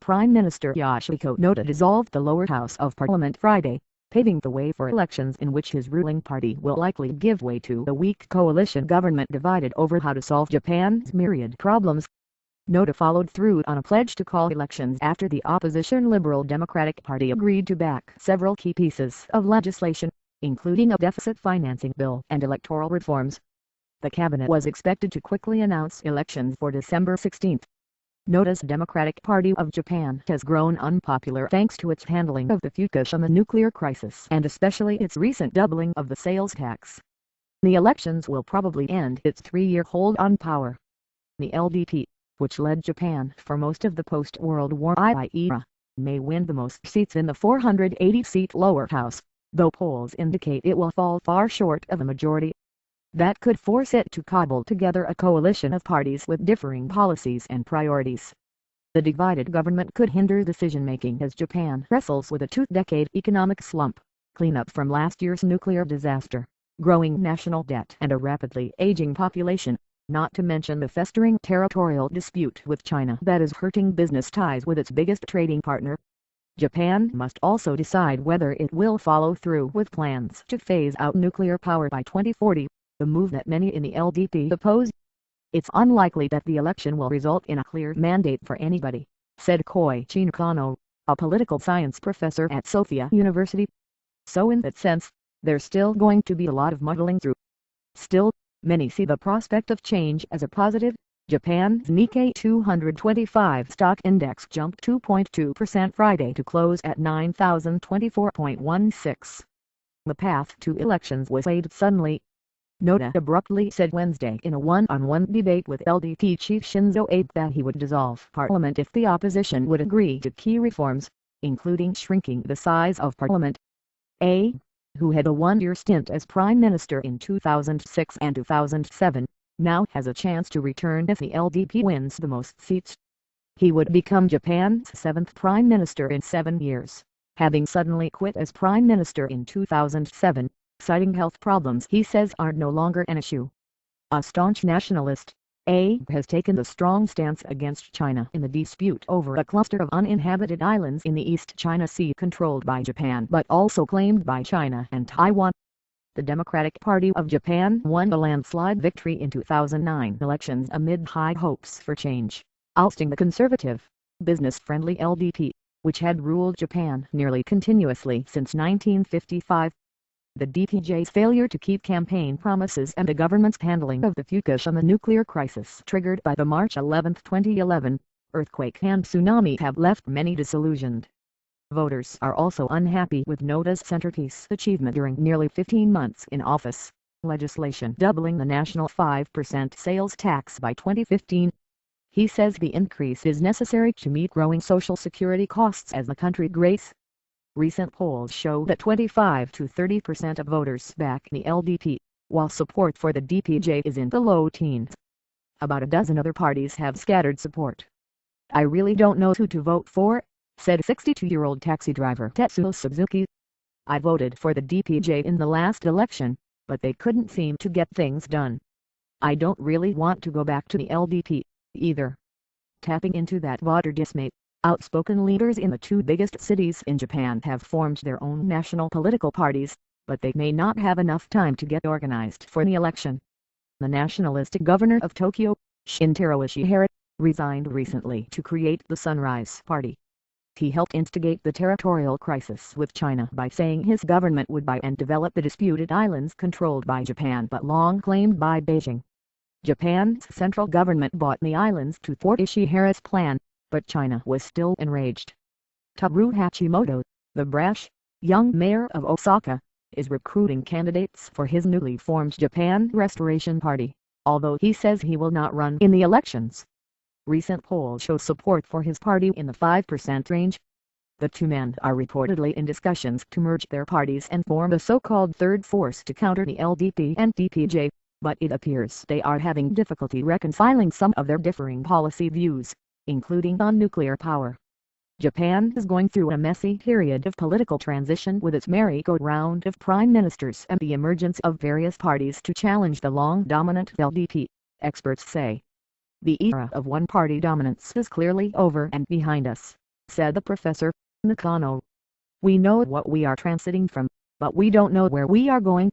Prime Minister Yoshihiko Noda dissolved the lower house of parliament Friday, paving the way for elections in which his ruling party will likely give way to a weak coalition government divided over how to solve Japan's myriad problems. Noda followed through on a pledge to call elections after the opposition Liberal Democratic Party agreed to back several key pieces of legislation, including a deficit financing bill and electoral reforms. The cabinet was expected to quickly announce elections for December 16. Noda's Democratic Party of Japan has grown unpopular thanks to its handling of the Fukushima nuclear crisis and especially its recent doubling of the sales tax. The elections will probably end its 3-year hold on power. The LDP, which led Japan for most of the post-World War II era, may win the most seats in the 480-seat lower house, though polls indicate it will fall far short of a majority. That could force it to cobble together a coalition of parties with differing policies and priorities. The divided government could hinder decision-making as Japan wrestles with a 2-decade economic slump, cleanup from last year's nuclear disaster, growing national debt and a rapidly aging population, not to mention the festering territorial dispute with China that is hurting business ties with its biggest trading partner. Japan must also decide whether it will follow through with plans to phase out nuclear power by 2040. The move that many in the LDP oppose. It's unlikely that the election will result in a clear mandate for anybody, said Koichi Nakano, a political science professor at Sophia University. So in that sense, there's still going to be a lot of muddling through. Still, many see the prospect of change as a positive. Japan's Nikkei 225 stock index jumped 2.2% Friday to close at 9,024.16. The path to elections was laid suddenly, Noda abruptly said Wednesday in a one-on-one debate with LDP chief Shinzo Abe that he would dissolve parliament if the opposition would agree to key reforms, including shrinking the size of parliament. Abe, who had a 1-year stint as prime minister in 2006 and 2007, now has a chance to return if the LDP wins the most seats. He would become Japan's 7th prime minister in 7 years, having suddenly quit as prime minister in 2007. Citing health problems he says are no longer an issue. A staunch nationalist, Abe has taken a strong stance against China in the dispute over a cluster of uninhabited islands in the East China Sea controlled by Japan but also claimed by China and Taiwan. The Democratic Party of Japan won a landslide victory in 2009 elections amid high hopes for change, ousting the conservative, business-friendly LDP, which had ruled Japan nearly continuously since 1955. The DPJ's failure to keep campaign promises and the government's handling of the Fukushima nuclear crisis triggered by the March 11, 2011, earthquake and tsunami have left many disillusioned. Voters are also unhappy with Noda's centerpiece achievement during nearly 15 months in office, legislation doubling the national 5% sales tax by 2015. He says the increase is necessary to meet growing social security costs as the country grates. Recent polls show that 25 to 30% of voters back the LDP, while support for the DPJ is in the low teens. About a dozen other parties have scattered support. I really don't know who to vote for, said 62-year-old taxi driver Tetsuo Suzuki. I voted for the DPJ in the last election, but they couldn't seem to get things done. I don't really want to go back to the LDP, either. Tapping into that voter dismay, outspoken leaders in the 2 biggest cities in Japan have formed their own national political parties, but they may not have enough time to get organized for the election. The nationalistic governor of Tokyo, Shintaro Ishihara, resigned recently to create the Sunrise Party. He helped instigate the territorial crisis with China by saying his government would buy and develop the disputed islands controlled by Japan but long claimed by Beijing. Japan's central government bought the islands to thwart Ishihara's plan, but China was still enraged. Toru Hachimoto, the brash, young mayor of Osaka, is recruiting candidates for his newly formed Japan Restoration Party, although he says he will not run in the elections. Recent polls show support for his party in the 5% range. The 2 men are reportedly in discussions to merge their parties and form a so-called third force to counter the LDP and DPJ, but it appears they are having difficulty reconciling some of their differing policy views, including on nuclear power. Japan is going through a messy period of political transition with its merry-go-round of prime ministers and the emergence of various parties to challenge the long-dominant LDP, experts say. The era of one-party dominance is clearly over and behind us. said the professor, Nakano. We know what we are transiting from, but we don't know where we are going.